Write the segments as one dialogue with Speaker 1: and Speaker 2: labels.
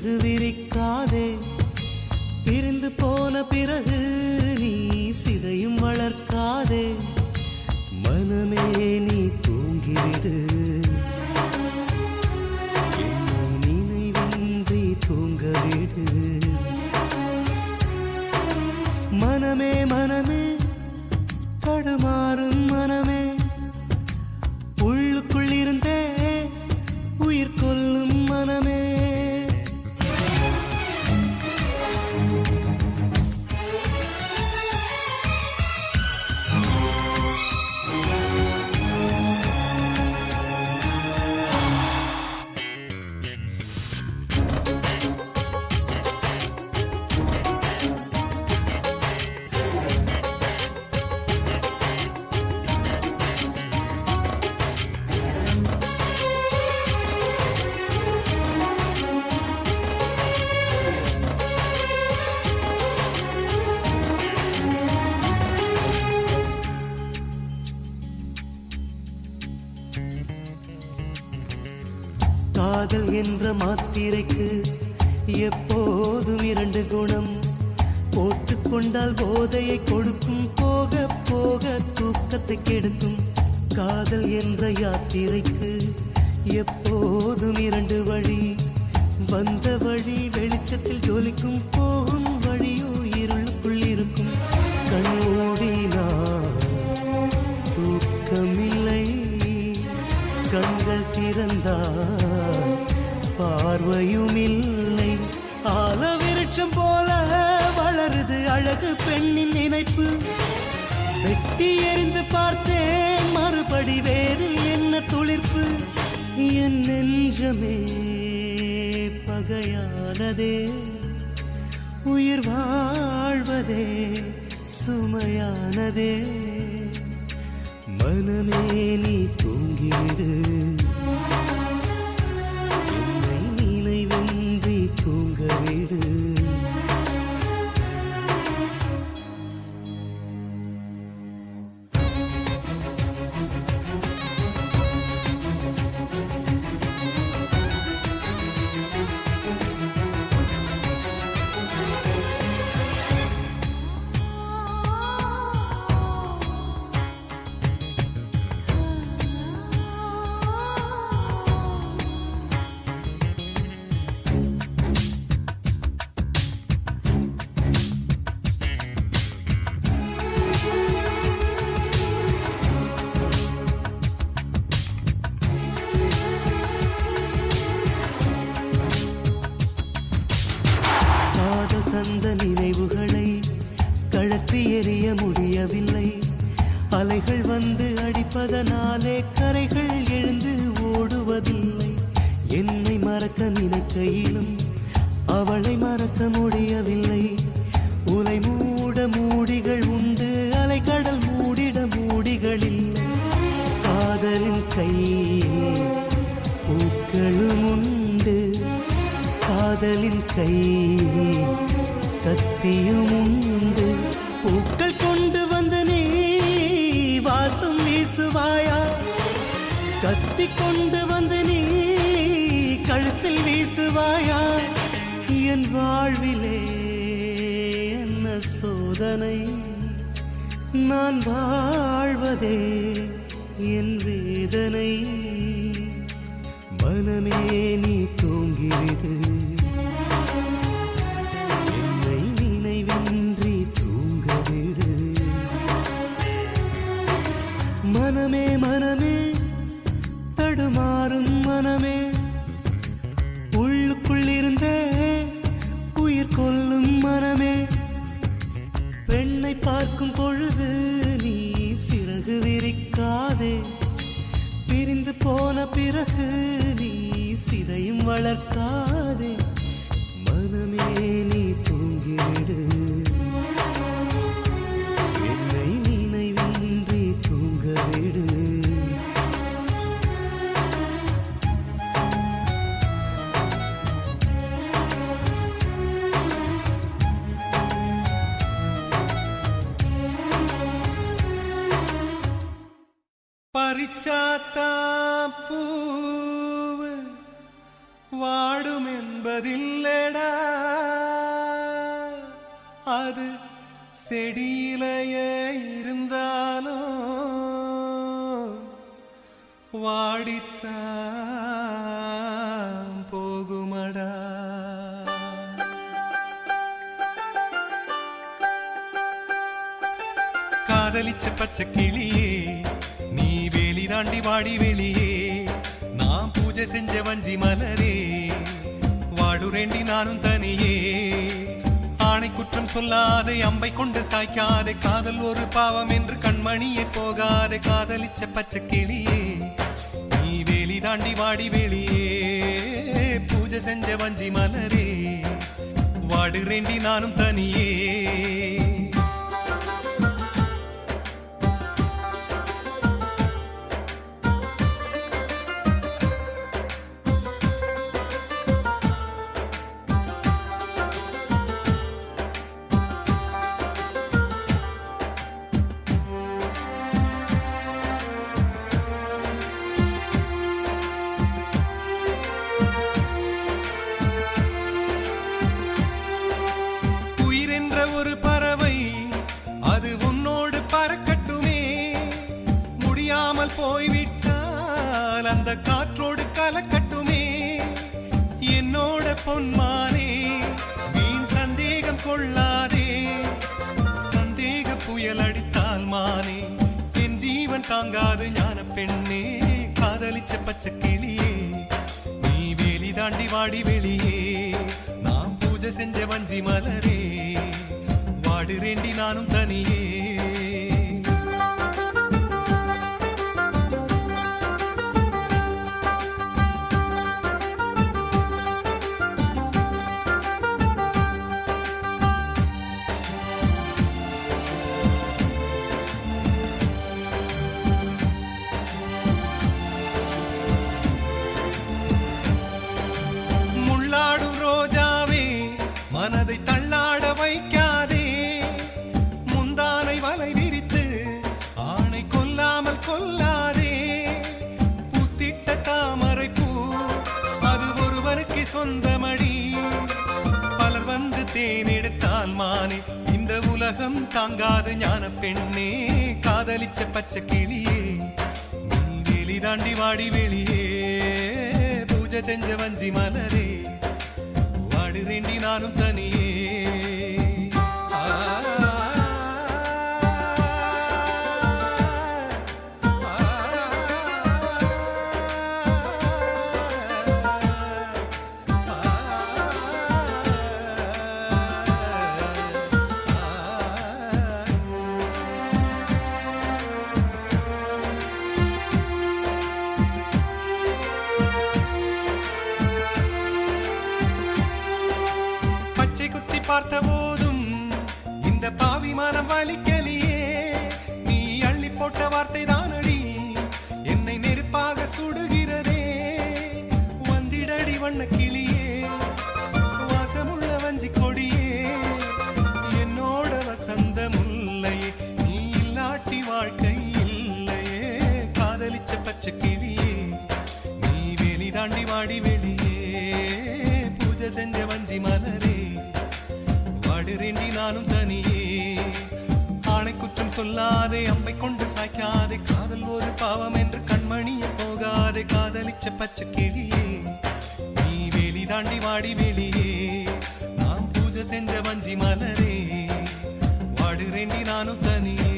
Speaker 1: சிறகு விரிக்காதே. பிரிந்து போன பிறகு நீ சிதையும் வளர்க்காதே. மனமே நீ தூங்கிவிடு, நினைவின்றி தூங்கவிடு. மனமே மனமே தடுமாறும் மனமே, உள்ளுக்குள் இருந்தே உயிர் கொள்ளும் மனமே. காதல் என்ற மாத்திரைக்கு எப்போதும் இரண்டு குணம். போட்டுக்கொண்டால் போதையை கொடுக்கும், போக போக தூக்கத்தை கெடுக்கும். காதல் என்ற யாத்திரைக்கு எப்போதும் இரண்டு வழி. வந்த வழி வெளிச்சத்தில் ஜொலிக்கும், போகும் வழியோ இருளுக்குள் இருக்கும். கண்மூடினால் தூக்கமில்லை, கண்கள் திறந்தால் பார்வையும் இல்லை. ஆல விருட்சம் போல வளருது அழகு பெண்ணின் நினைப்பு. வெட்டி எறிந்து பார்த்தேன் மறுபடி வேறு என்ன துளிர்ப்பு. என் நெஞ்சமே பகையானதே, உயிர் வாழ்வதே சுமையானதே. மனமே நீ தூங்கிவிடு, என்னை நினைவின்றி தூங்கவிடு. தந்த நினைவுகளை கழற்றி எறிய முடியவில்லை. அலைகள் வந்து அடிப்பதனாலே கரைகள் எழுந்து ஓடுவதில்லை. என்னை மறக்க நினைக்கையிலும் அவளை மறக்க முடியவில்லை. உலை மூட மூடிகள் உண்டு, அலைக்கடல் மூடிட மூடிகள் இல்லை. காதலின் கையில் பூக்களும் உண்டு, காதலின் கையில் கத்தியும் உண்டு. பூக்கள் கொண்டு வந்து நீ வாசம் வீசுவாயா, கத்தி கொண்டு வந்து நீ கழுத்தில் வீசுவாயா. என் வாழ்விலே என்ன சோதனை, நான் வாழ்வதே என் வேதனை. மனமே நீ தூங்கிவிடு, என்னை நினைவின்றி தூங்கவிடு. மனமே மனமே தடுமாறும் மனமே, உள்ளுக்குள் இருந்தே உயிர் கொள்ளும் மனமே. பெண்ணை பார்க்கும் பொழுது நீ சிறகு விரிக்காதே. பிரிந்து போன பிறகு நீ சிதையும் வளர்க்காதே. மனமே நீ தூங்கிவிடு, என்னை நினைவின்றி தூங்கவிடு. பறிச்சாத்தா பூவு வாடுமென் என்பதில்லடா, அது செடியிலேயே இருந்தாலும் வாடித்தான் போகுமடா. காதலிச்ச பச்சை கிளியே, நீ வேலி தாண்டி வாடி வெளியே, நான் பூஜை செஞ்ச வஞ்சி மலரே, வாடுரேண்டி நானும் தனியே. ஆணை குற்றம் சொல்லாதே, அம்பை கொண்டு சாய்க்காதே, காதல் ஒரு பாவம் என்று கண்மணியே போகாதே. காதலிச்ச பச்சை கிளியே, நீ வேலி தாண்டி வாடி வெளியே, பூஜை செஞ்ச வஞ்சி மலரே, வாடுரேண்டி நானும் தனியே. ஒரு பறவை அது உன்னோடு பறக்கட்டுமே, முடியாமல் போய்விட்டால் அந்த காற்றோடு கலக்கட்டுமே. என்னோட பொன்மானே, வீண் சந்தேகம் கொள்ளாதே, சந்தேக புயல் அடித்தால் மானே, என் ஜீவன் தாங்காது ஞான பெண்ணே. காதலிச்ச பச்சை கிளியே, நீ வேலி தாண்டி வாடி வெளியே, நான் பூஜை செஞ்ச வஞ்சி மலரே, வாடுரேண்டி நானும் தனியே. முள்ளாடும் ரோஜாவே, மனதை தள்ளாட வைக்காதே, முந்தானை வலை விரித்து ஆணை கொல்லாமல் கொல்லாதே. பூத்திட்ட தாமரை பூ அது ஒருவனுக்கு சொந்தமடி, பலர் வந்து தேனெடுத்தால் மானே, இந்த உலகம் தாங்காது ஞான பெண்ணே. காதலிச்ச பச்சை கிளியே, நீ வேலி தாண்டி வாடி வெளியே, பூஜை செஞ்ச வஞ்சி மலரே, வாடுரேண்டி நானும் தனியே. பார்த்த போதும் இந்த பாவி மனம் வலிக்கலியே, நீ அள்ளி போட்ட வார்த்தை தானடி என்னை நெருப்பாக சுடுகிறதே. வந்திடடி வண்ண கிளியே, வாசமுள்ள வஞ்சி கொடியே, என்னோட வசந்த முல்லையே, நீ இல்லாட்டி வாழ்க்கை இல்லையே. காதலிச்ச பச்சை கிளியே, நீ வேலி தாண்டி வாடி வெளியே, பூஜை செஞ்ச வஞ்சி மலரே, வாடுரேண்டி நானும் தனியே. ஆணை குற்றம் சொல்லாதே, அம்பை கொண்டு சாய்க்காதே, காதல் ஒரு பாவம் என்று கண்மணியே போகாதே. காதலிச்ச பச்சை கிளியே, நீ வேலி தாண்டி வாடி வெளியே, நாம் பூஜை செஞ்ச வஞ்சி மலரே, வாடுரேண்டி நானும் தனியே.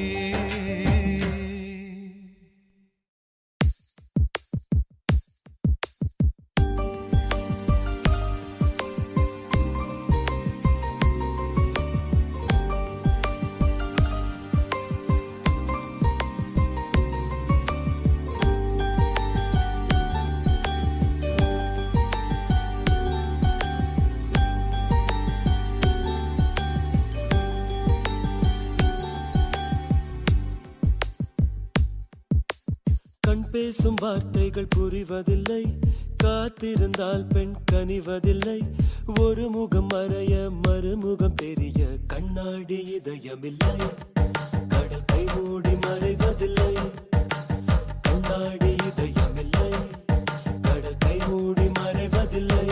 Speaker 2: பேசும் வார்த்தைகள் புரிவதில்லை, காத்திருந்தால் பெண் கனிவதில்லை. ஒரு முகம் மறைய மறுமுகம் தெரிய கண்ணாடி இதயமில்லை. கடல் கை மூடி மறைவதில்லை, கண்ணாடி இதயமில்லை. கடல் கை மூடி மறைவதில்லை.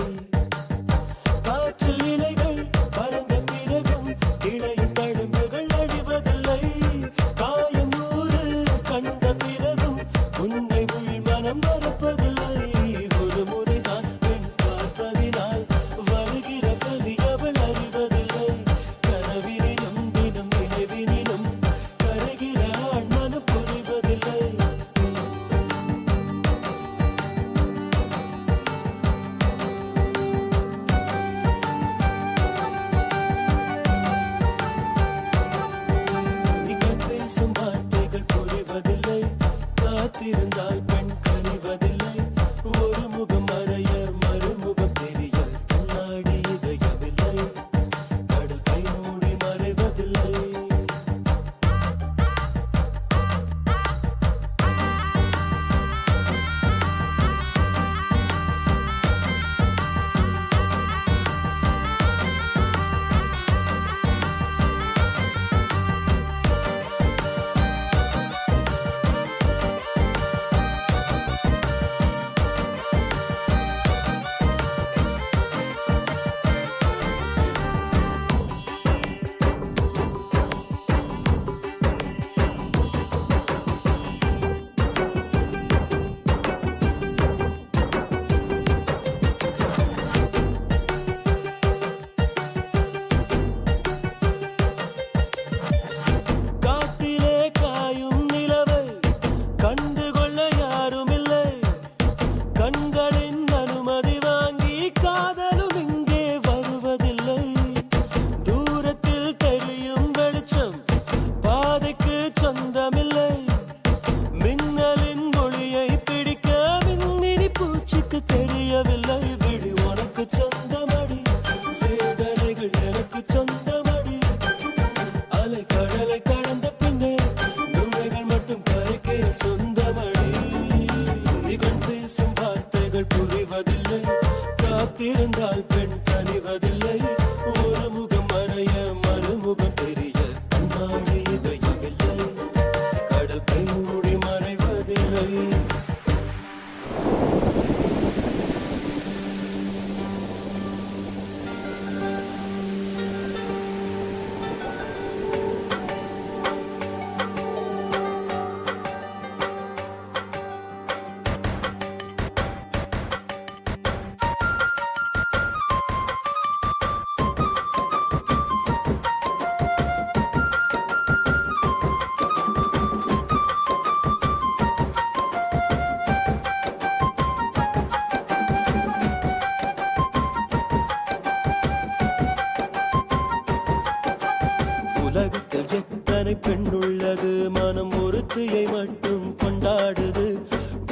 Speaker 2: புரிவதில்லை ஒரு முகம் மறைய மறுமுகம் தெரிய கண்ணாடி இதயமில்லை கடல் கை மூடி மறைவதில்லை உலகத்தில் எத்தனை பெண் உள்ளது மனம் ஒருத்தியை மட்டும் கொண்டாடுது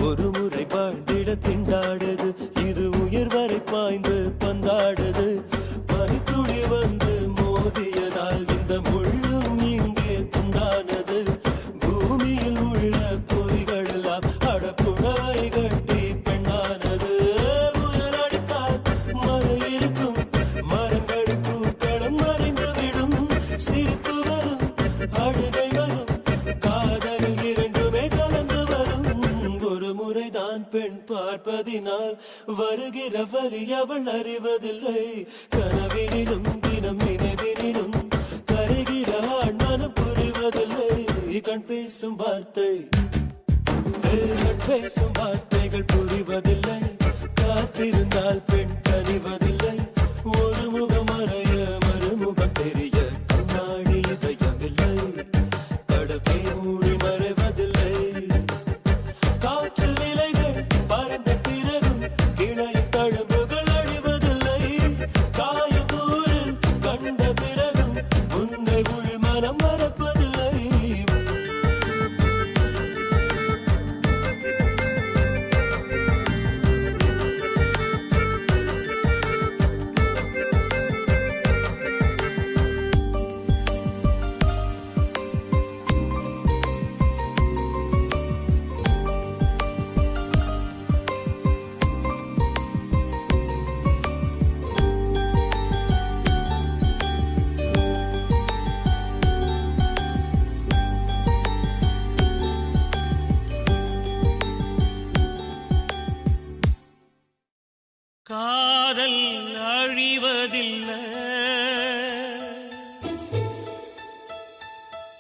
Speaker 2: ஒரு முறை வாழ்ந்திட திண்டாடுது இது உயிர் வரை பாய்ந்து பந்தாடுது பனித்துளி வந்து மோதியதால் இந்த முள்ளும் இங்கே துண்டானது பூமியில் உள்ள பொறிகள் எல்லாம் அடப்புடவை கட்டி பெண்ணானது புயல் அடித்தால் மழை இருக்கும் மரங்கள் பூக்களும் மறைந்து விடும் சிரிப்பு வரும் அழுகை வரும் காதலில் இரண்டுமே கலந்து வரும் ஒரு முறைதான் பெண் பார்ப்பதினால் வருகிற வரி அவள் அறிவதில்லை கனவினிலும் தினம் நினைவினிலும் கரைகிற ஆண் மனம் புரிவதில்லை கண் பேசும் வார்த்தை கண் பேசும் வார்த்தைகள் புரிவதில்லை காத்திருந்தால் பெண் கனிவதில்லை ஒரு முகம் மறைய மறுமுகம் தெரிய கண்ணாடி இதயமில்லை கடல் கை மூடி மறைவதில்லை காற்று நிலைகள் பறந்த பிறகும் கிளையும் தழும்புகள் அழிவதில்லை காயக்கூறு கண்ட பிறகும் உன்னை உள் மனம் மறப்பதில்லை
Speaker 3: காதல் அழிவதில்லை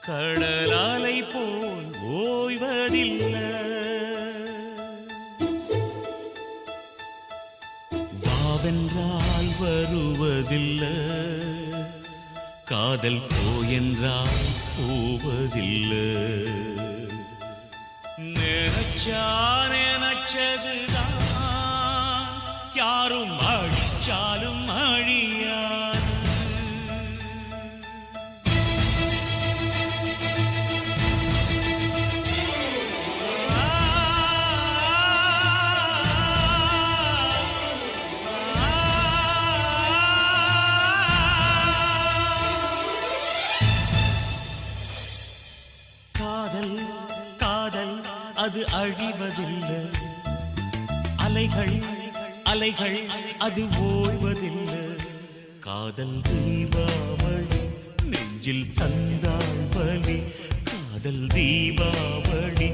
Speaker 3: கடலாலை போல் ஓய்வதில்லை வாவென்றால் வருவதில்லை காதல் போயென்றால் போவதில்லை நினைச்சா நினைச்சதுதான் யாரும் அழிச்சாலும் அழியாது காதல் காதல் அது அழிவதில்லை அலைகள் அலைகள் அது ஓய்வதில்லை காதல் தீபாவளி நெஞ்சில் தந்தாள் பலி காதல் தீபாவளி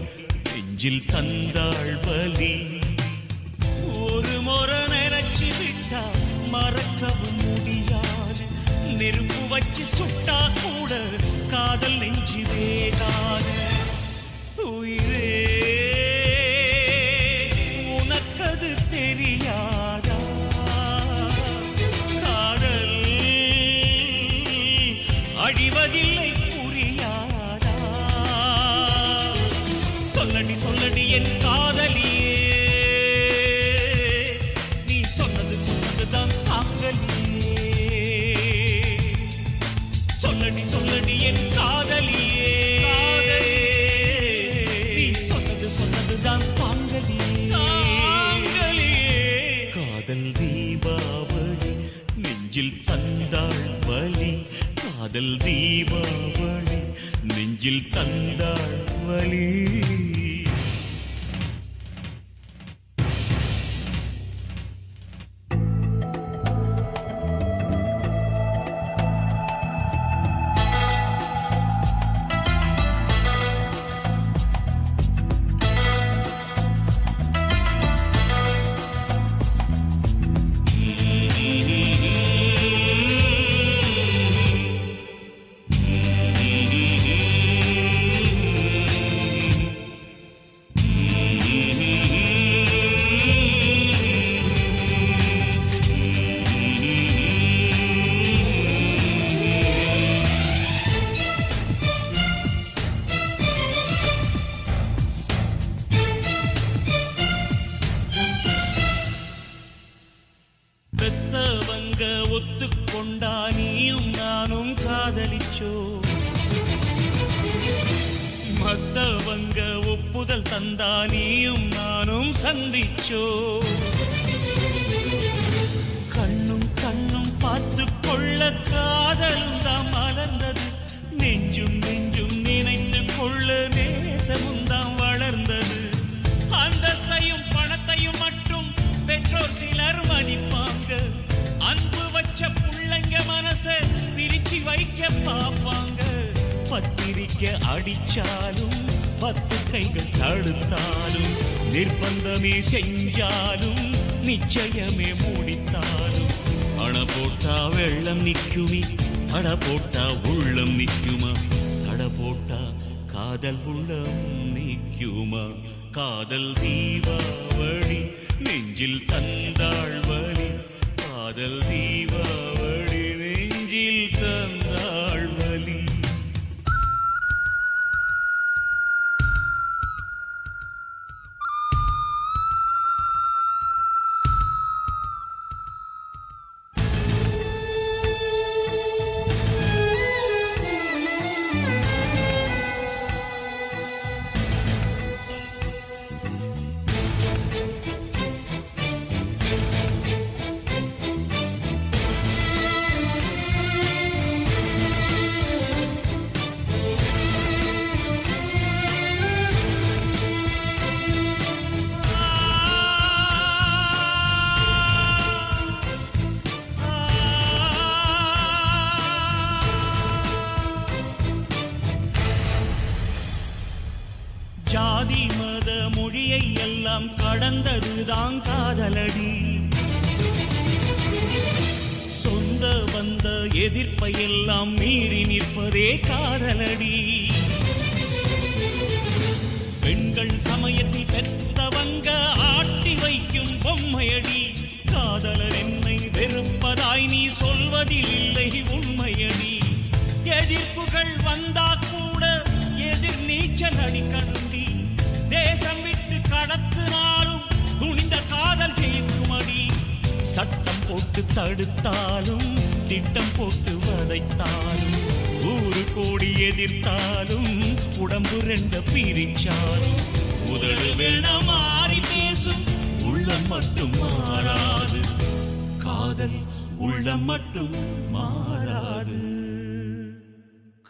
Speaker 3: நெஞ்சில் தந்தாள் பலி ஒரு முறை நினைச்சு விட்டா மறக்கவும் முடியாது நெருப்பு வச்சு சுட்டா கூட காதல் நெஞ்சு வேகாது உயிரே உனக்கது தெரியாதா காதல் அழிவதில்லை புரியாதா சொல்லடி சொல்லடி என் காதலியே நீ சொன்னது சொன்னதுதான் தாங்கலியே சொல்லடி சொல்லடி என் காதலியே நீ சொன்னது சொன்னதுதான் தாங்கலியே காதல் தீபாவளி நெஞ்சில் தந்தாள் வலி காதல் தீபாவளி நெஞ்சில் தந்தாள் வலி ஒத்துக்கொண்டா நீயும் நானும் காதலிச்சோ மத்தவங்க ஒப்புதல் தந்தா நீயும் நானும் சந்திச்சோ கண்ணும் கண்ணும் பார்த்து கொள்ள காதலும் தான் மலர்ந்தது நெஞ்சும் நெஞ்சும் நினைத்து கொள்ள நேசமும் தான் வளர்ந்தது அந்தஸ்தையும் பணத்தையும் மட்டும் பெற்றோர் சிலர் மதிப்பாங்க அன்பு வச்ச புள்ளைங்க மனச பிரிச்சு வைக்க பாப்பாங்க பத்திரிக்கை அடிச்சாலும் 10 கைகள் தடுத்தாலும் நிர்பந்தமே செஞ்சாலும் நிச்சயமே முடித்தாலும் அண போட்டா வெள்ளம் நிக்குமி தட போட்டா உள்ளம் நிக்குமா தட போட்டா காதல் உள்ளம் நிக்குமா காதல் தீபாவளி நெஞ்சில் தந்தாள் வலி காதல் தீபாவளி நெஞ்சில் தந்தாள் வலி ஜாதி மத மொழியை எல்லாம் கடந்ததுதான் காதலடி சொந்த வந்த எதிர்ப்பை எல்லாம் மீறி நிற்பதே காதலடி பெண்கள் சமயத்தில் பெற்றவங்க ஆட்டி வைக்கும் பொம்மையடி காதலர் என்னை வெறுப்பதாய் நீ சொல்வதில் இல்லை உண்மையடி எதிர்ப்புகள் வந்தா கூட எதிர் நீச்சல் அடிக்கணுண்டி தேசம் விட்டு கடத்தினாலும் துணிந்த காதல் ஜெயிக்குமடி சட்டம் போட்டு தடுத்தாலும் திட்டம் போட்டு வதைத்தாலும் 100 கோடி எதிர்த்தாலும் உடம்பு 2 பிரிச்சாலும் உதடு வேண மாறி பேசும் உள்ளம் மட்டும் மாறாது காதல் உள்ளம் மட்டும் மாறாது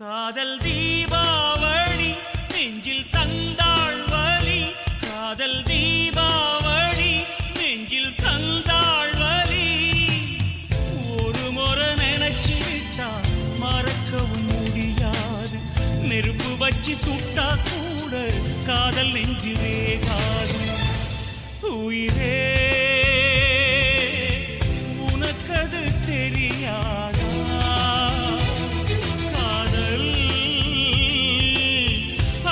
Speaker 3: காதல் தீபாவளி நெஞ்சில் தந்தாள் வலி காதல் தீபாவளி நெஞ்சில் தந்தாள் வலி ஒரு முறை நினைச்சு விட்டா மறக்கவும் முடியாது நெருப்பு வச்சு சுட்டா கூட காதல் நெஞ்சு வேகாது உயிரே உனக்கது தெரியாதா காதல்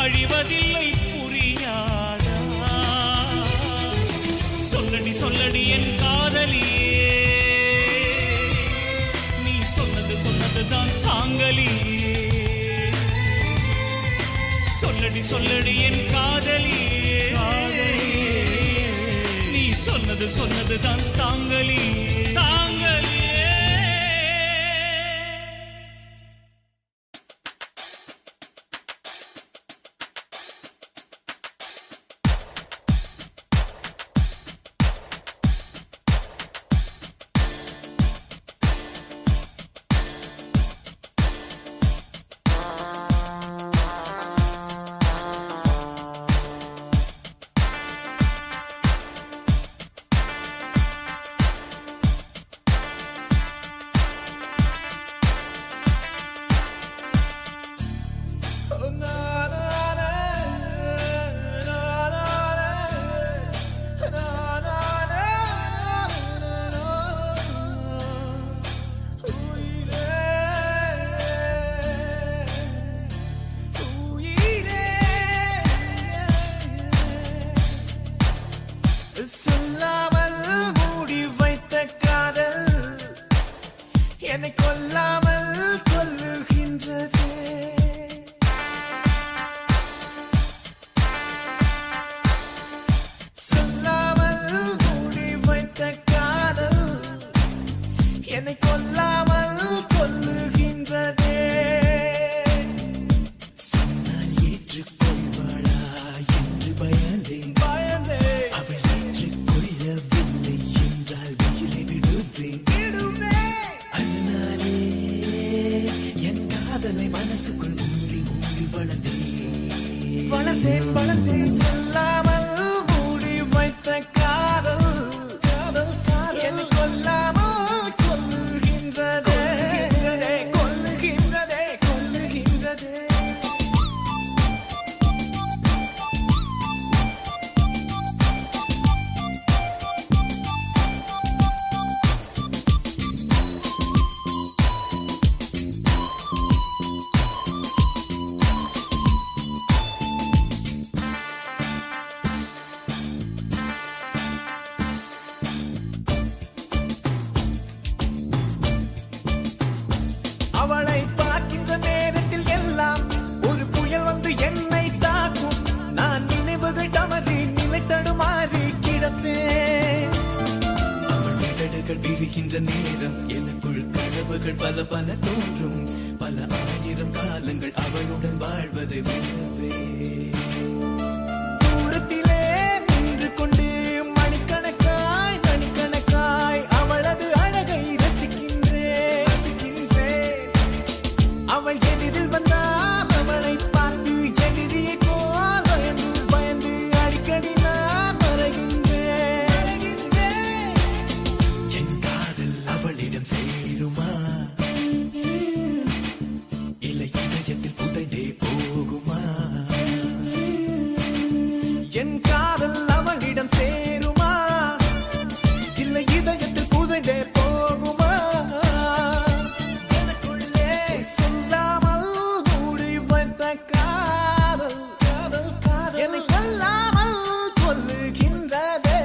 Speaker 3: அழிவதில்லை புரியாதா சொல்லடி சொல்லடி என் காதலியே நீ சொன்னதுதான் தாங்கலியே சொல்லடி சொல்லடி என் காதலியே நீ சொன்னதுதான் தாங்கலியே
Speaker 2: என்னை கொல்லாமல் கொல்லுகின்றதே. சொன்னால் ஏற்றுக்கொள்வாளா என்று பயந்தேன். அவள் ஏற்றுக்கொள்ளவில்லை என்றால் உயிரை விடுவேன். அதனாலே என் காதலை மனசுக்குள் ஊறி ஊறி வளர்ந்தேன். சொல்லாமல் மூடி வைத்த காதல் என்னை கொல்லாமல் கொல்லுகின்றதே. அவளை பார்க்கின்ற நேரத்தில் எல்லாம் ஒரு புயல் வந்து என்னை தாக்கும். நான் நினைவுகள் தவறி நிலை தடுமாறி கிடப்பேன். அவள் விரடுகள் விரிகின்ற நேரம் எனக்குள் கனவுகள் பல பல தோன்றும். பல ஆயிரம் காலங்கள் அவளுடன் வாழ்வதை உணர்வேன். தூரத்திலே நின்று கொண்டு மணிக்கணக்காய் அவளது அழகை ரசிக்கின்றேன். அவள் எதிரில் வந்தால் அவளை பார்த்து எதிரியை போல் பயந்து அடிக்கடி நான் மறைகின்றேன். என் காதல் அவளிடம் சேருமா இல்லை இதயத்தில் புதைந்தே போகுமா? என் காதல் அவளிடம் சேருமா இல்லை இதயத்தில் புதைந்தே போகுமா? எனக்குள்ளே சொல்லாமல் மூடி வைத்த காதல் என்னை கொல்லாமல் கொல்லுகின்றதே.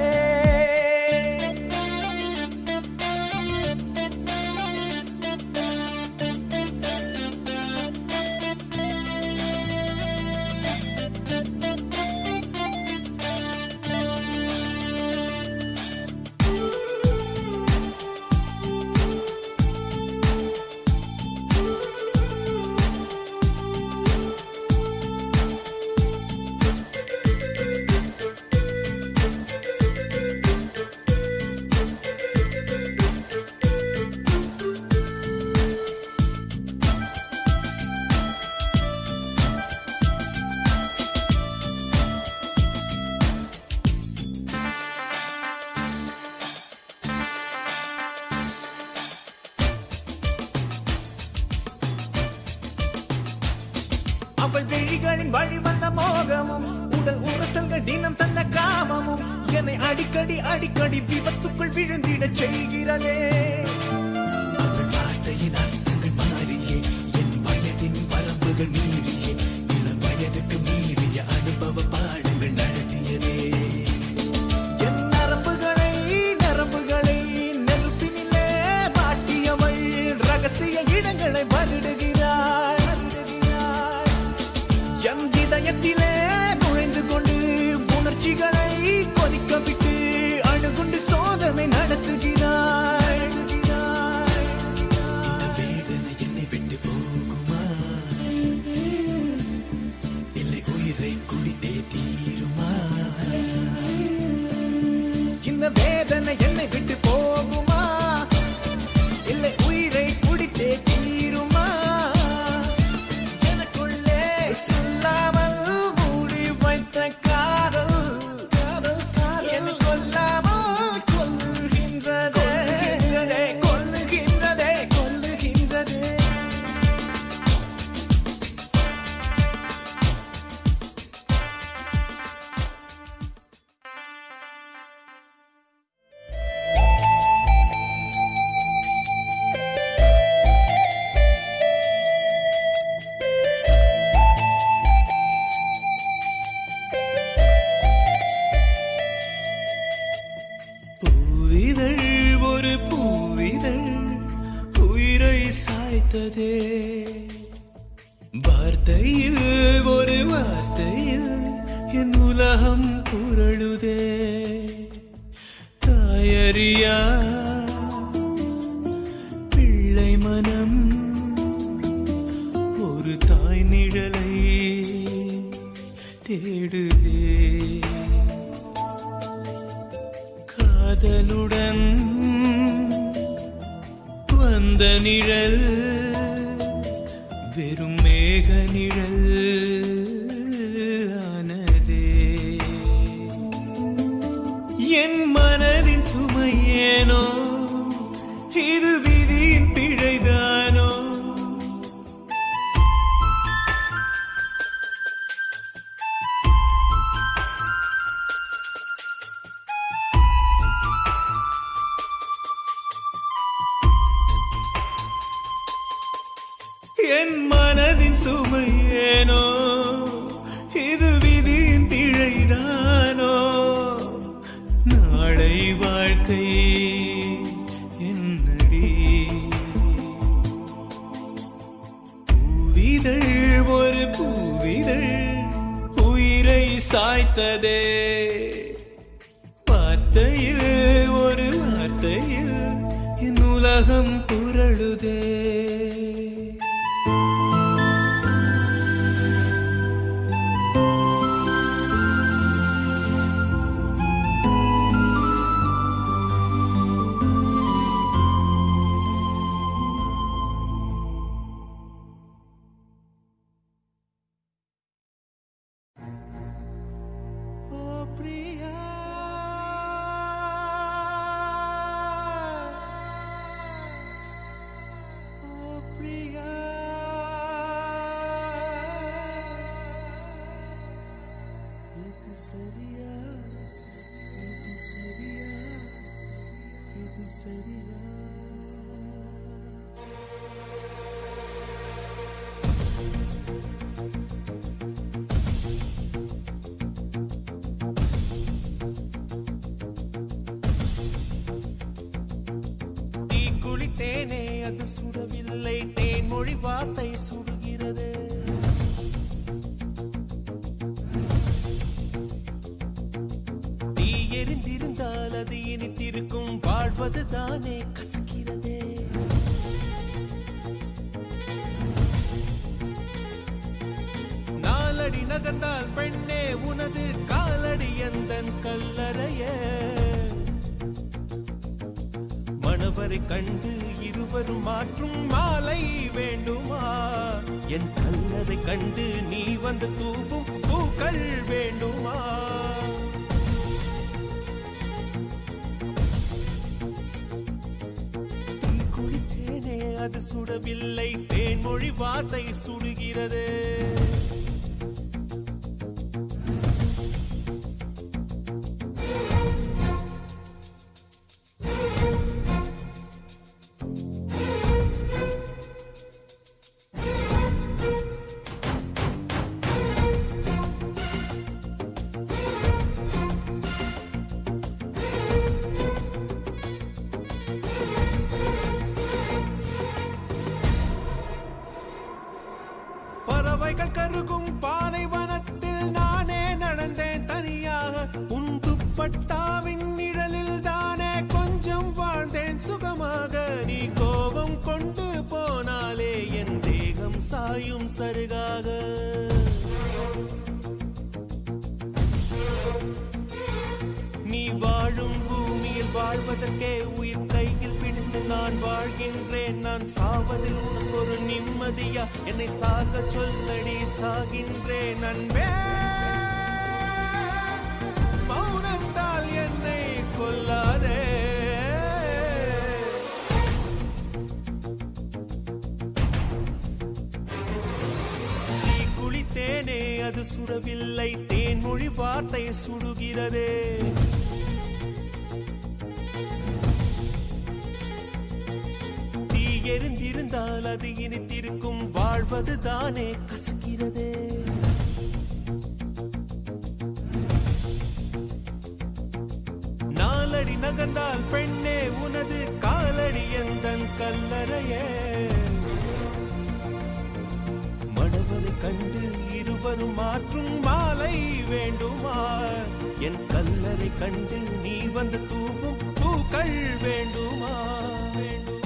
Speaker 2: அவள் விழிகளின் வழி வந்த மோகமும் உடல் உரசல்கள் தினம் தந்த காமமும் என்னை அடிக்கடி விபத்துக்குள் விழுந்திடச் செய்கிறதே. அவள் வார்த்தையின் அர்த்தங்கள் மாறியே என் வயதின் வரம்புகள் மீறியே இளம் வயதுக்கு மீறிய அனுபவ பாடங்கள் நடத்தியதே. என் நரம்புகளை நெருப்பினிலே மாட்டியவள் ரகசிய இடங்களை வருடுகிறாள். என் இதயத்திலே நுழைந்து கொண்டு உணர்ச்சிகளை கொதிக்க விட்டு அணுகுண்டு சோதனை நடத்துகிறாள். இந்த வேதனை என்னை விட்டு போகுமா இல்லை உயிரை குடித்தே தீருமா? இந்த வேதனை என்னை விட்டு போகுமா இல்லை உயிரை குடித்தே தீருமா? எனக்குள்ளே சொல்லாமல் மூடி வைத்த காதல் என்னை கொல்லாமல் கொல்லுகின்றதே.
Speaker 4: பார்த்ததே வார்த்தையில் ஒரு வார்த்தையில் என் உலகம் புரளுதே தாயறியா மனம் ஒரு தாய் நிழலை தேடுதே. காதலுடன் வந்த நிழல் வெறும் மேக நிழல் ஆனதே. என் மனதின் சுமையேனோ இது விதியின் பிழைதானோ. என் மனதின் சுமையேனோ இது விதியின் பிழைதானோ. நாளை வாழ்க்கை என்னடி. பூவிதழ் ஒரு பூவிதழ் உயிரை சாய்த்ததே. வார்த்தையில் ஒரு வார்த்தையில் என் உலகம் புரளுதே.
Speaker 2: தீ குளித்தேனே அது சுடவில்லை, தேன்மொழி வார்த்தை சுடுகிறது. தீ எரிந்திருந்தால் அது இனித்திருக்கும், வாழ்வது தானே கசக்கிறதே. நாலடி நகர்ந்தால் பெண்ணே உனது காலடி எந்தன் கல்லறையே. மணவரை கண்டு இருவரும் மாற்றும் மாலை வேண்டுமா? என் கல்லறை கண்டு நீ வந்து தூவும் பூக்கள் வேண்டுமா? தீ குளித்தேனே அது சுடவில்லை, தேன்மொழி வார்த்தை சுடுகிறது. பறவைகள் கருகும் பாலைவனத்தில் நானே நடந்தேன் தனியாக. உன் துப்பட்டாவின் நிழலில் தானே கொஞ்சம் வாழ்ந்தேன் சுகமாக. நீ கோபம் கொண்டு போனாலே என் தேகம் சாயும் சருகாக. நீ வாழும் பூமியில் வாழ்வதற்கே உயிர் கையில் பிடித்து நான் வாழ்கின்றேன். நான் சாவதில் உனக்கு ஒரு நிம்மதியா? என்னை சாக சொல்லடி, சாகின்றேன் அன்பே. மௌனத்தால் என்னை கொல்லாதே. தீ குளித்தேனே அது சுடவில்லை, தேன்மொழி வார்த்தை சுடுகிறதே. எரிந்திருந்தால் அது இனித்திருக்கும், வாழ்வது தானே கசக்கிறதே. நாலடி நகர்ந்தால் பெண்ணே உனது காலடி எந்தன் கல்லறையே. மணவரை கண்டு இருவரும் மாற்றும் மாலை வேண்டுமா? என் கல்லறை கண்டு நீ வந்து தூவும் பூக்கள் வேண்டுமா? வேண்டுமா?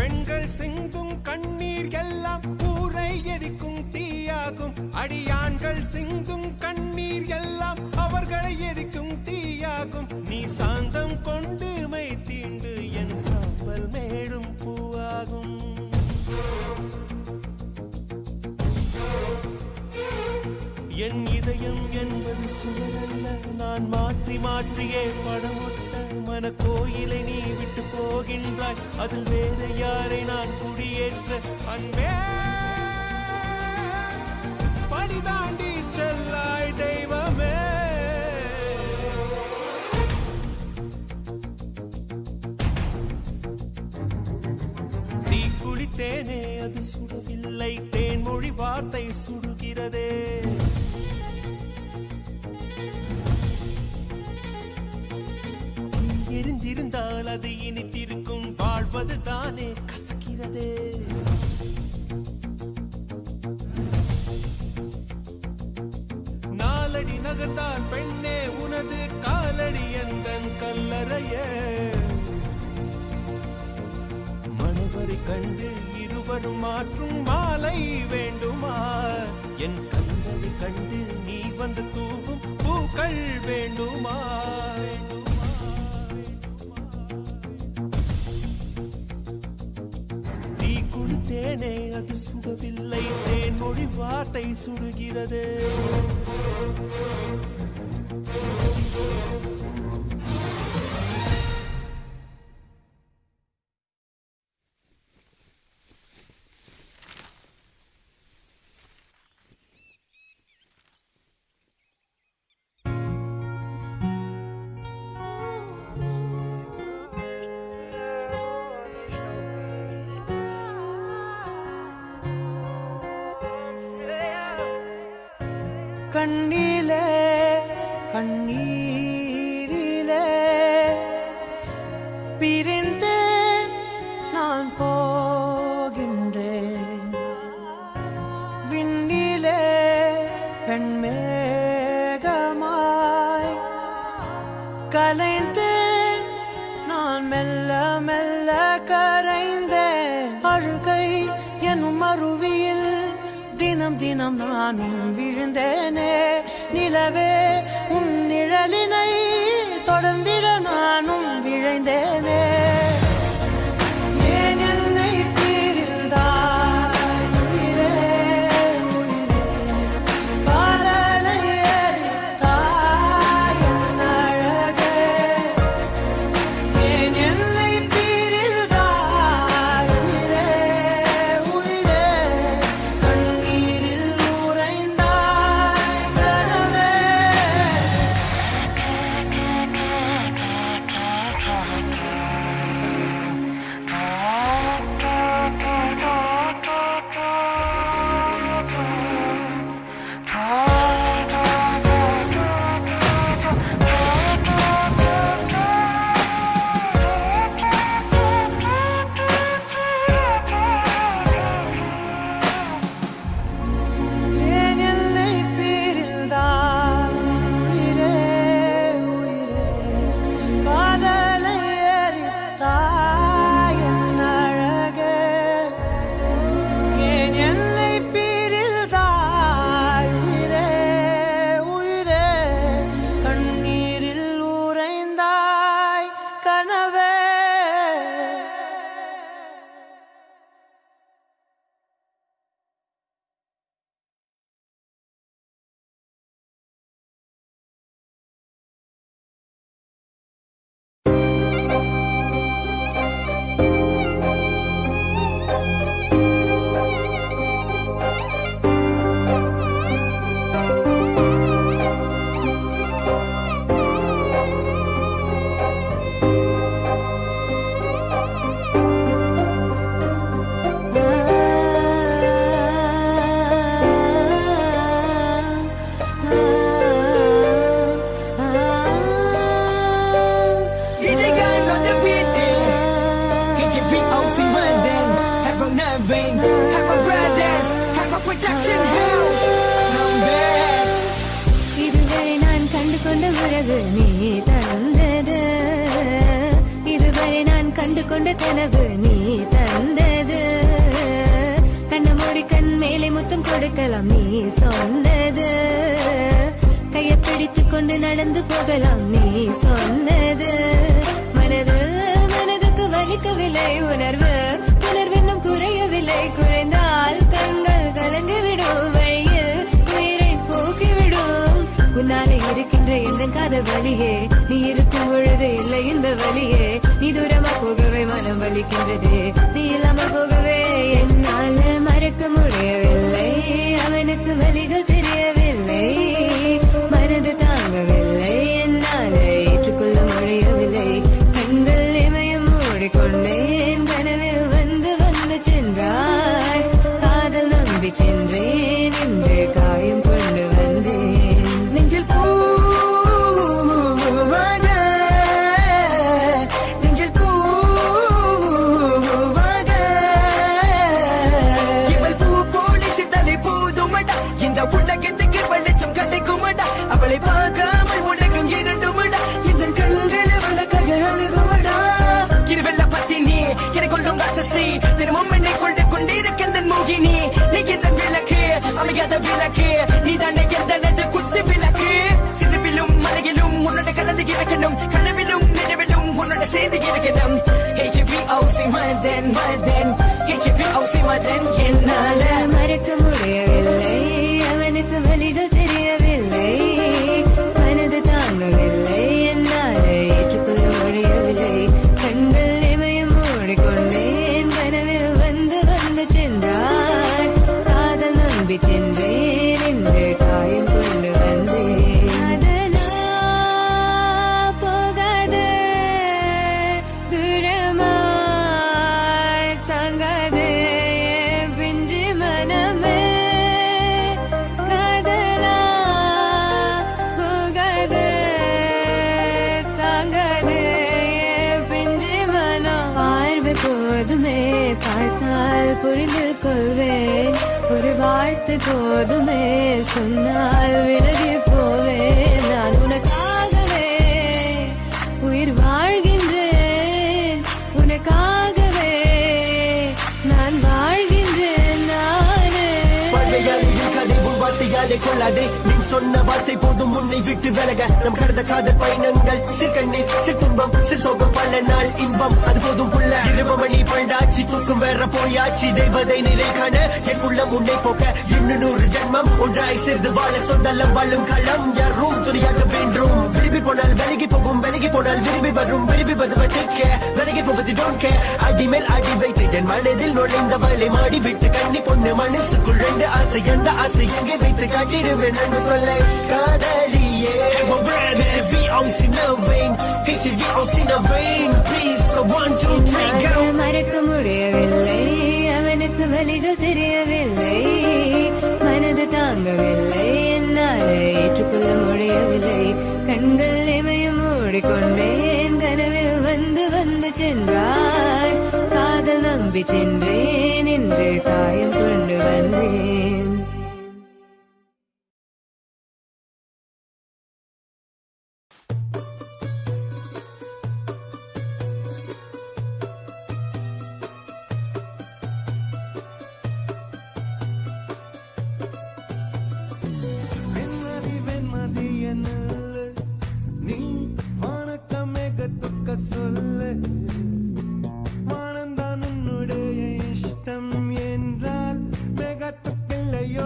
Speaker 2: பெண்கள் சிந்தும் கண்ணீர் எல்லாம் ஊரை எரிக்கும் தீயாகும். அடியாண்கள் சிந்தும் கண்ணீர் எல்லாம் அவர்களை எரிக்கும் தீயாகும். நீ சாந்தம் கொண்டு மை தீண்டு என் சாம்பல் மேடும் பூவாகும். என் இதயம் என்பது சுவரல்ல, நான் மாற்றி மாற்றியே படமொட்ட மன கோயிலை நீ விட்டு போகின்றாய். அதில் வேற யாரை நான் குடியேற்ற அன்பே படி தாண்டி செல்லாய் தெய்வமே. தீ குளித்தேனே அது சுடவில்லை, தேன்மொழி வார்த்தை சுடுகிறதே. எரிந்திருந்தால் அது இனித்திருக்கும், வாழ்வது தானே கசக்கிறதே. நாலடி நகர்ந்தால் பெண்ணே உனது காலடி எந்தன் கல்லறையே. மனவரை கண்டு இருவரும் மாற்றும் மாலை வேண்டுமா? என் கல்லறை கண்டு நீ வந்து தூவும் பூக்கள் வேண்டுமா? தேனே அது சுடவில்லை, தேன்மொழி வார்த்தை சுடுகிறது.
Speaker 5: கண்ணிலே கண்ணீரிலே பிரிந்து நான் போகின்றேன். விண்ணிலே பெண்மேகமாய் கலைந்து நான் மெல்ல மெல்ல கரைந்தேன். அழுகை எனும் அருவியில் தினம் தினம் நானும் விழுந்தேனே. நிலவே உன் நிழலினை தொடர்ந்திட நானும் விழைந்தேனே. ஏன் என்னை பிரிந்தாய் உயிரே உயிரே, காதலை எரித்தாய் என் அழகே. ஏன் என்னை பிரிந்தாய் உயிரே உயிரே, கண்ணீரில் உறைந்தாய் கனவே. ஏன் என்னை பிரிந்தாய் உயிரே உயிரே, காதலை எரித்தாய் என் அழகே. ஏன் என்னை பிரிந்தாய் உயிரே உயிரே, கண்ணீரில் உறைந்தாய் கனவே.
Speaker 6: DJ Gun on the beat, KGPOC London, have a Navin, have a brothers, have a production house, number.
Speaker 7: இதுவரை நான் கண்டு கொண்ட உறவு நீ தந்தது, இதுவரை நான் கண்டு கொண்ட கொண்ட கனவு நீ தந்தது கண்ண மூடி கண் மேலே முத்தம் கொடுக்கலாம் நீ சொன்னது கையை பிடித்துக் கொண்டு நடந்து போகலாம் நீ சொன்னது மனதுக்கு வலிக்கவில்லை உணர்வு உணர்வென்னும் குறையவில்லை குறைந்தால் கண்கள் கலங்கிவிடும் வழியில் உயிரை போக்கிவிடும் உன்னாலே இருக்கின்ற எந்த காதல் வலியே நீ இருக்கும் பொழுது இல்லை இந்த வலியே நீ தூரமா போகவே மனம் வலிக்கின்றதே நீ இல்லாமல் போகவே என்னால மறக்க முடியவில்லை அவனுக்கு வலிகள் தெரியவில்லை மனது தாங்கவில்லை என்னால ஏற்றுக்கொள்ள முடியவில்லை கண்கள் இமயம் மூடிக்கொண்டேன் கனவில் வந்து வந்து சென்றாய் காதல் நம்பி சென்றேன் இன்று காயம் கொண்டு வந்தேன்
Speaker 6: நெஞ்சில் பூவாக நெஞ்சில் பூவாக இவள் பூ போலி சித்தலை பூதுமடா இந்த உலகத்துக்கு வெளிச்சம் கிடைக்குமடா அவளை பார்க்காமல் உலகம் இரண்டுமடா இந்த கண்கள் அவளுக்காக அழுகுமடா இருவெல்ல பத்தினி என்னை கொள்ளும் ராட்சசி திரும்பவும் என்னை கொண்டு கொண்டிருக்கின்ற மோகினி நீ எந்த விளக்கு அமையாத விளக்கு நீ தானே எந்த குத்து விளக்கு சிறுவிலும் மலையிலும் உன்னோட கலந்து இருக்கணும் கனவிலும் நினைவிலும் உன்னோட சேர்ந்து இருக்கணும் HVOC மதன் HVOC மதன் என்னால
Speaker 7: மறக்க முடியவில்லை அவனுக்கு வலிகள் தெரியவில்லை மனது தாங்கவில்லை என்னால் ஏற்றுக்கொள்ள முடியவில்லை கண்கள் இமயம் மூடிக்கொண்டேன் கனவில் வந்து வந்து சென்றார் காதல் நம்பி சென்றேன் இன்று காயம் கொண்டு வந்தேன் அதனா போகாது தூரமாய் தங்காதே என் பிஞ்சு மனமே காதலா போகாது தாங்காதே என் பிஞ்சு மனம் பார்வை போதுமே பார்த்தால் புரிந்து கொள்வேன் ஒரு வார்த்தை போதுமே சொன்னால் விலகி போவேன் நான் உனக்காகவே உயிர் வாழ்கின்றேன் உனக்காகவே நான் வாழ்கின்றேன் நானே
Speaker 6: பழையாறு கதை உன் வார்த்தையாலே கொள்ளாதே நீ சொன்ன வார்த்தை போதும் உன்னை விட்டு விலக நம் கடந்த காதல் பயணங்கள் சிற்கண்ணீர் சிற்றுன்பம் சிற்சோகம் பல நாள் இன்பம் அது போதும் புள்ள 20 மணி பண்டாச்சி தூக்கம் வேற போயாச்சி தெய்வதை நிலை காண என் உள்ளம் உன்னை போக்க 200 ஜென்மம் ஒன்றாய் சேர்ந்து வாழ சொந்தலம் வாழும் களம் யாரும் துணியாக வென்றும் விரும்பி போனால் விலகி போகும் விலகி போனால் விரும்பி வரும் விரும்பி வருவதற்க விலகி போவது டோன்ட் கேர் அடி மேல் அடி வைத்து என் மனதில் நுழைந்தவளை மாடி விட்டு கண்ணி பொண்ணு மனசுக்குள் 2 ஆசை எந்த ஆசை எங்கே வைத்து காட்டிடுவேன் அன்பு கொள்ளை காதலியே HVOC no vein HVOC no vein please so 1 2 3 go
Speaker 7: மறக்க முடியவில்லை அவனுக்கு வலிகள் தெரியவில்லை மனது தாங்கவில்லை என்னால் ஏற்றுக்கொள்ள முடியவில்லை கண்கள் இமயம் மூடிக்கொண்டேன் கனவில் வந்து வந்து சென்றாய் காதல் நம்பி சென்றேன் இன்று காயம் கொண்டு வந்தேன்
Speaker 2: நீ வணக்கம் மேகத்துக்க சொல்லு வானந்தான் உன்னுடைய இஷ்டம் என்றால் மேகத்துக்கில்லையா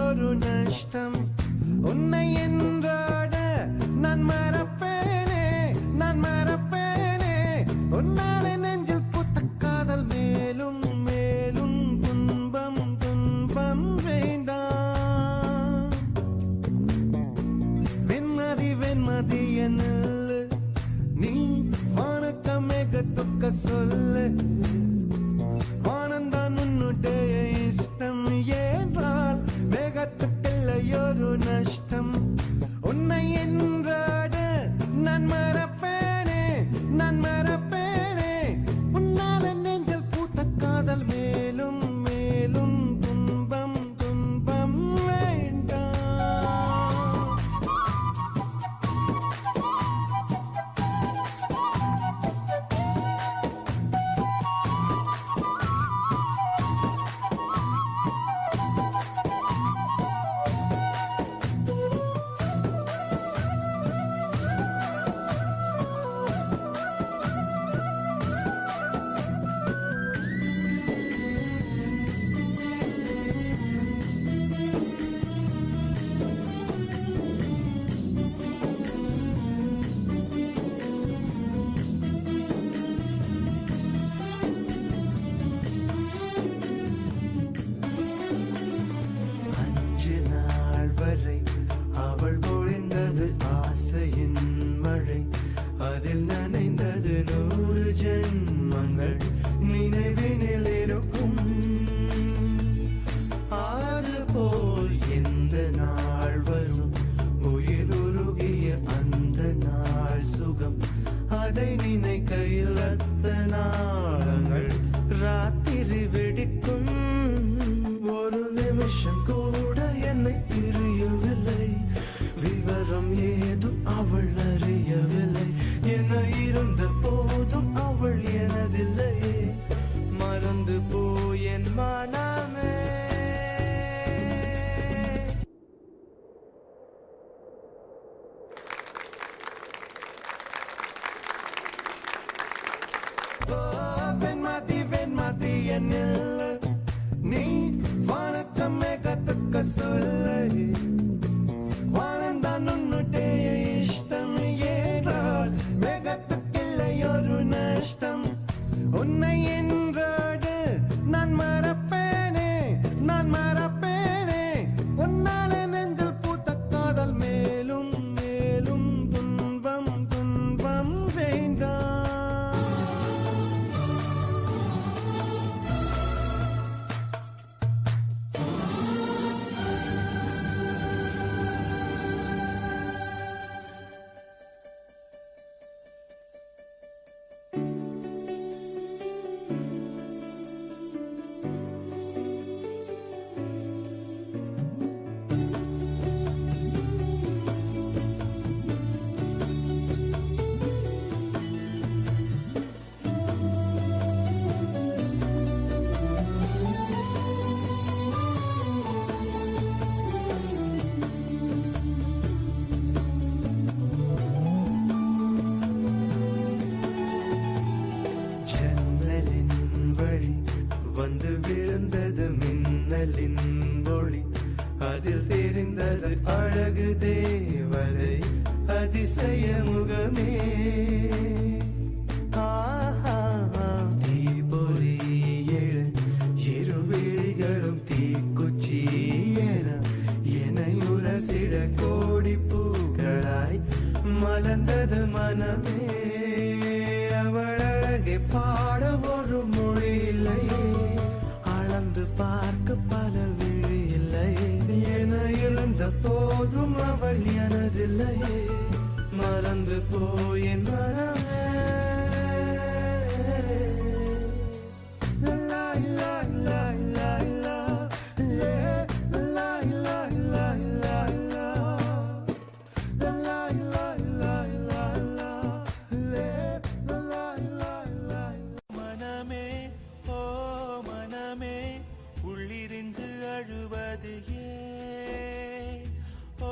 Speaker 4: நிமிஷம் கூட என்னை பிரியவில்லை. விவரம் ஏதும் அவள் அறியவில்லை. என இருந்த போதும் அவள் எனதில்லையே. மறந்து போய் என் மனமே. வெண்மாத்தி என்னில் நீ வணக்கமே கத்துக்க சொல்லை. வாழ்ந்தான் உன்னுடைய இஷ்டம் ஏறால் மேகத்துக்கில்லை ஒரு நஷ்டம். உன்னை என்றோடு நான் மறப்பேனே, நான் மறப்பேனே. உன்னாலே நெஞ்சில் பூத்த காதல் மேலும் மேலும் துன்பம் துன்பம் வேண்டாம். வந்து விழுந்தது மின்னலின் ஒளி. அதில் தெரிந்தது அழகு தேவதை அதிசய முகமே. தீபொறி எழு இருவிழிகளும் தீக்குச்சி என உரசிட கோடி பூக்களாய் மலர்ந்தது மனமே. அவள் அழகை பாட ஒரு மொழி இல்லையே. அளந்து பார்க்க பல விழி இல்லையே. என இருந்த போதும் அவள் எனதில்லையே. மறந்து போய் என் மனமே.
Speaker 2: உள்ளிருந்து அழுவது ஏன்? ஓ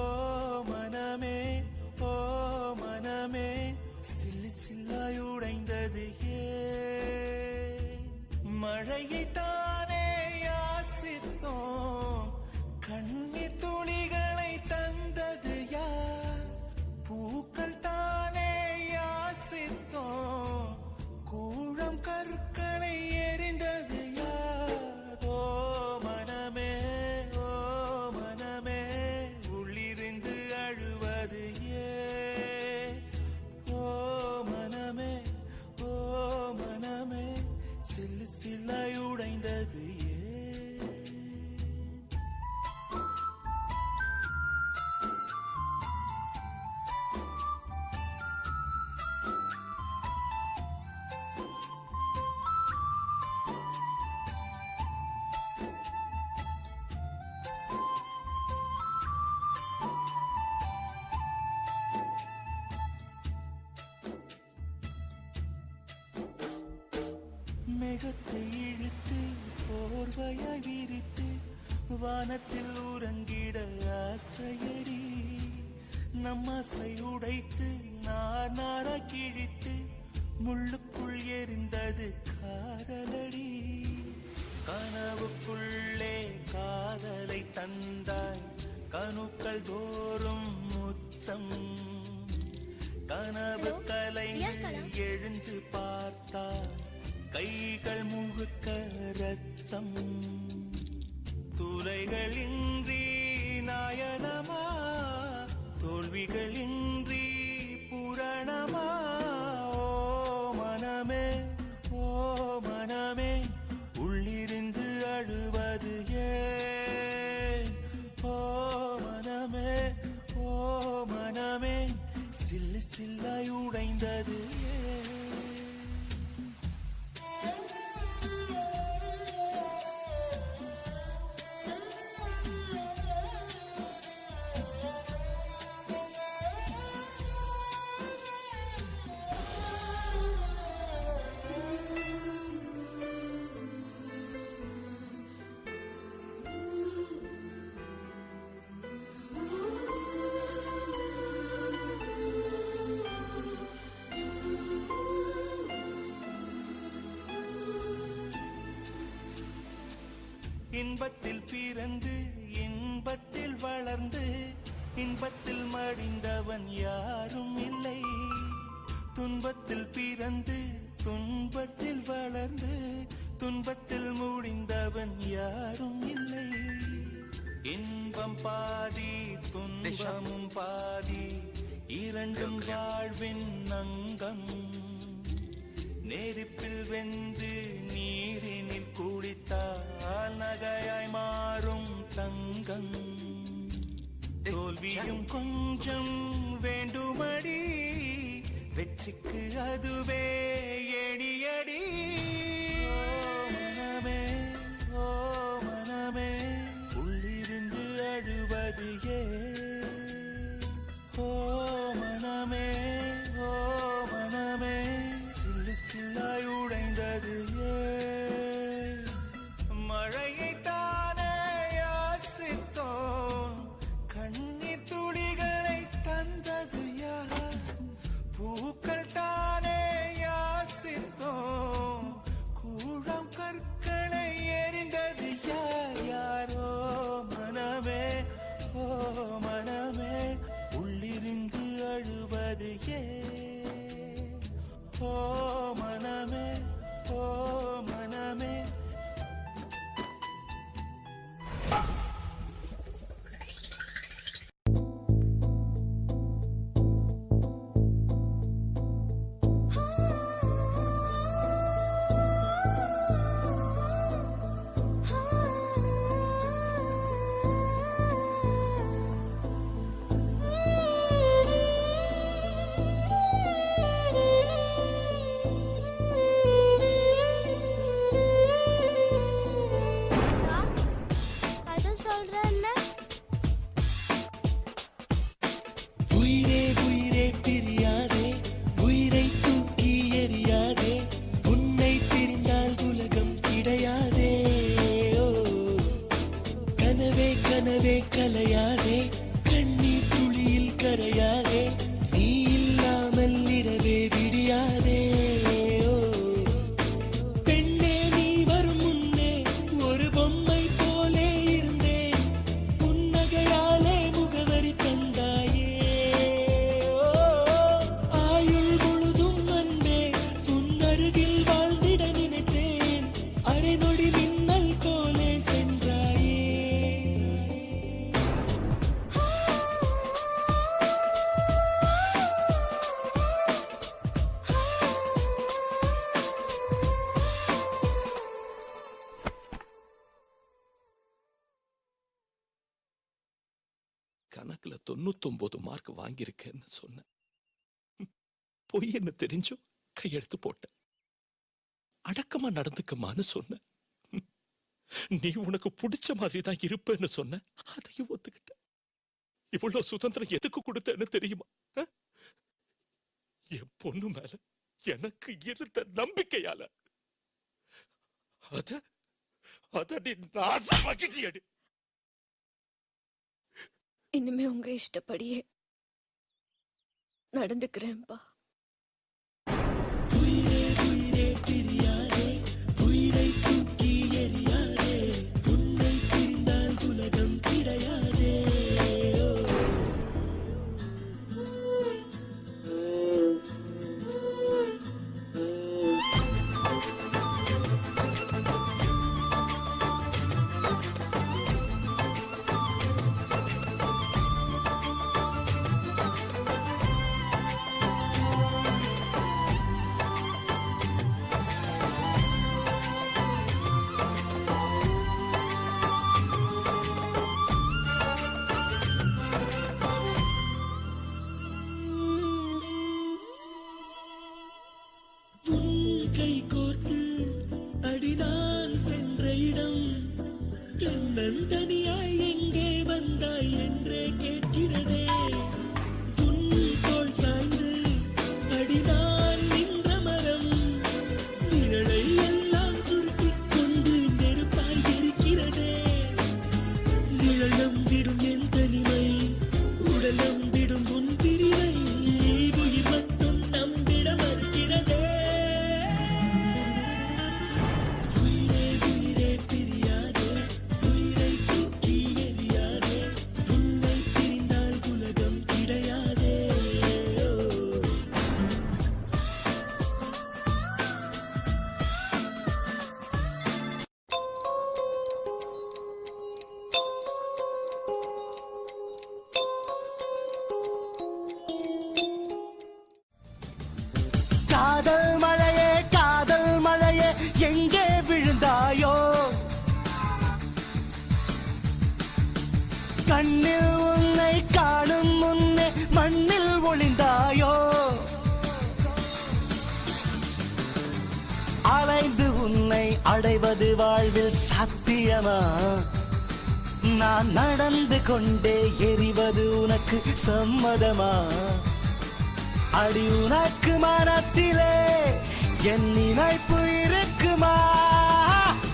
Speaker 2: மனமே, ஓ மனமே, சில்லு சில்லாய் உடைந்தது ஏன்? மழையை தானே யாசித்தோம், கண்ணீர் துளிகளை தந்தது யார்? பூக்கள் தானே யாசித்தோம், கூழம் கற்களை எரிந்தது யார்? ஓ மனமே, ஓ மனமே, உள்ளிருந்து அழுவது ஏன்? ஓ மனமே, ஓ மனமே, சில்லு சில்லாய் உடைந்தது ஏன்? மேகத்தை இழுத்து போர்வையாய் விரித்து வானத்தில் உறங்கிட ஆசையடி. நம் ஆசை உடைத்து நாரா கிழித்து முள்ளுக்குள் எரிந்தது காதலடி. கனவுக்குள்ளே காதலை தந்தாய், கணுக்கள் தோறும் முத்தம். கனவு கலைந்து எழுந்து பார்த்தாய், கைகள் முழுக்க ரத்தம். துளைகளின்றி நாயனமா, தோல்விகளின்றி புரணமா. ஓ மனமே, ஓ மனமே, உள்ளிருந்து அழுவது ஏன்? ஓ மனமே, ஓ மனமே, சில்லு சில்லாய் உடைந்தது ஏன்? இன்பத்தில் பிறந்து இன்பத்தில் வளர்ந்து இன்பத்தில் மடிந்தவன் யாரும் இல்லை. துன்பத்தில் பிறந்து துன்பத்தில் வளர்ந்து துன்பத்தில் முடிந்தவன் யாரும் இல்லை. இன்பம் பாதி துன்பமும் பாதி இரண்டும் வாழ்வின் அங்கம். நெருப்பில் வெந்து நீரினில் குளித்தால் நகையாய் மாறும் தங்கம். தோல்வியும் கொஞ்சம் வேண்டுமடி, வெற்றிக்கு அதுவே எடியடி. மனமே ஓ மனமே உள்ளிருந்து அழுவது ஓ மனமே ஓ மனமே சில்லு சில்லாய் உடைந்தது மழையை தானே யாசித்தோம், கண்ணீர் துளிகளை தந்தது யார்? பூக்கள் தானே யாசித்தோம், கூழம் கற்களை எரிந்தது யார்? யாரோ மனமே ஓ மனமே உள்ளிருந்து அழுவது ஓ மனமே ஓ மனமே. உயிரே உயிரே பிரியாதே, உயிரை தூக்கி எறியாதே, உன்னை பிரிந்தால் உலகம் கிடையாதே. ஓ கனவே கனவே கலையாதே, கண்ணீர் துளியில் கரையாதே, நீ இல்லாமல் இரவே விடியாதே. ஓ பெண்ணே நீ வரும் முன்னே ஒரு பொம்மை போலே இருந்தேன், புன்னகையாலே முகவரி தந்தாயே. ஆயுள் முழுதும் அன்பே உன் அருகில் வாழ்ந்திட நினைத்தேன், அரை நொடி மின்னல் போலே சென்றாயே.
Speaker 8: கணக்குல 99 மார்க் வாங்கியிருக்கேன்னு சொன்னேன். பொய்ன்னு தெரிஞ்சும் கையெழுத்து போட்டேன். அடக்கமா நடந்துக்கமான்னு சொன்னேன். நீ உனக்கு பிடிச்ச மாதிரி தான் இருப்பேன்னு சொன்ன, அதையும் ஒத்துக்கிட்ட. இவ்வளவு சுதந்திரம் எதுக்கு கொடுத்தேன்னு தெரியுமா? என் பொண்ணு மேல எனக்கு இருந்த நம்பிக்கையால அத நீ நாசமாக்கிட்டியடி.
Speaker 7: இனிமே உங்க இஷ்டப்படியே நடந்துக்கிறேன்பா.
Speaker 2: உயிரே உயிரே பிரியாதே, உயிரை தூக்கி எறியாதே, உன்னை பிரிந்தால் உலகம் கிடையாதே. கை கோர்த்து அடி நான் சென்ற இடம் தன்னந்தனியாய் எங்கே வந்தாய் என்றே கேட்கிறதே. உன் தோள் சாய்ந்து அடி நான் நின்ற மரம் நிழலை எல்லாம் சுருட்டிக் கொண்டு நெருப்பாய் இருக்கிறதே. நிழலம் விடும் என் தனிமை, உடலம் விடும் உன் பிரிவை, உயிர் மட்டும் நம்பிட மறுக்கிறதே. உயிரே உயிரே பிரியாதே, கண்ணில் உன்னை காணும் முன்னே மண்ணில் ஒளிந்தாயோ அலைந்து உன்னை அடைவது வாழ்வில் சாத்தியமா நான் நடந்து கொண்டே எரிவது உனக்கு சம்மதமா அடி உனக்கு மனத்திலே என் நினைப்பு இருக்குமா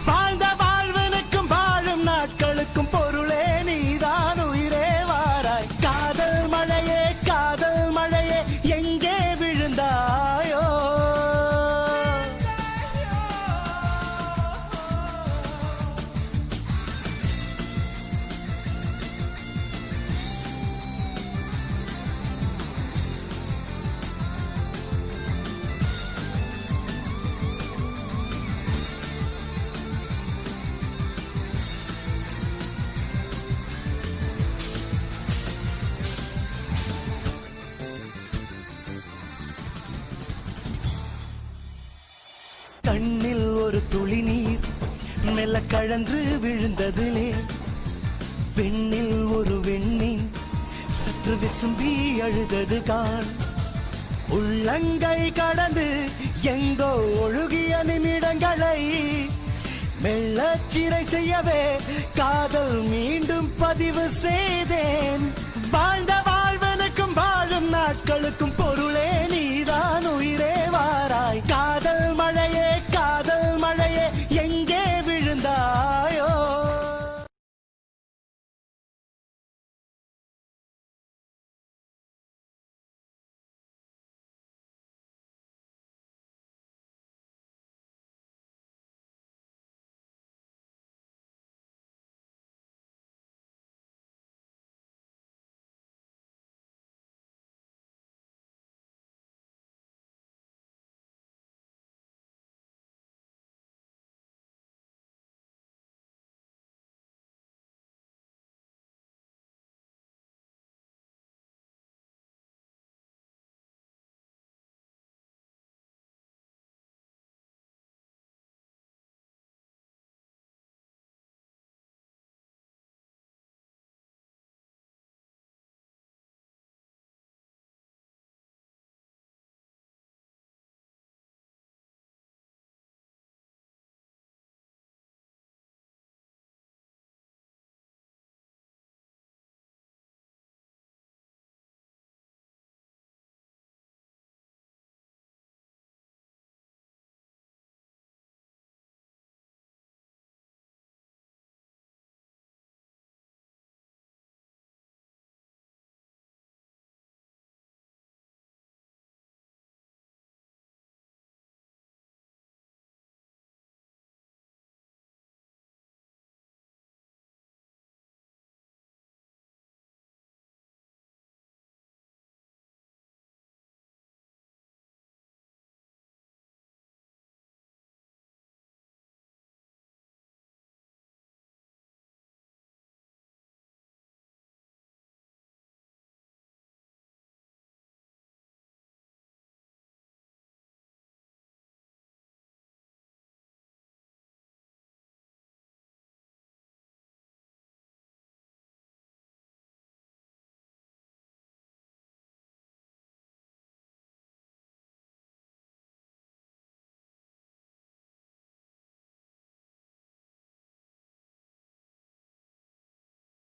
Speaker 2: வாழ்ந்த வாழ்வனுக்கும் வாழும் நாட்களுக்கும் பொருளே நீதான் உயிரே வாராய் காதல் மழையே எங்கே விழுந்தாயோ கண்ணில் ஒரு துளி நீர் மெல்ல கழன்று விழுந்ததிலே பெண்ணில் ஒரு வெண்ணின் சற்று விசும்பி அழுதது கான் உள்ளங்கை கடந்து எங்கோ ஒழுகிய நிமிடங்களை மெல்ல சிறை செய்யவே காதல் மீண்டும் பதிவு செய்தேன் வாழ்ந்த வாழ்வனுக்கும் வாழும் நாட்களுக்கும் பொருளே நீதான் உயிரே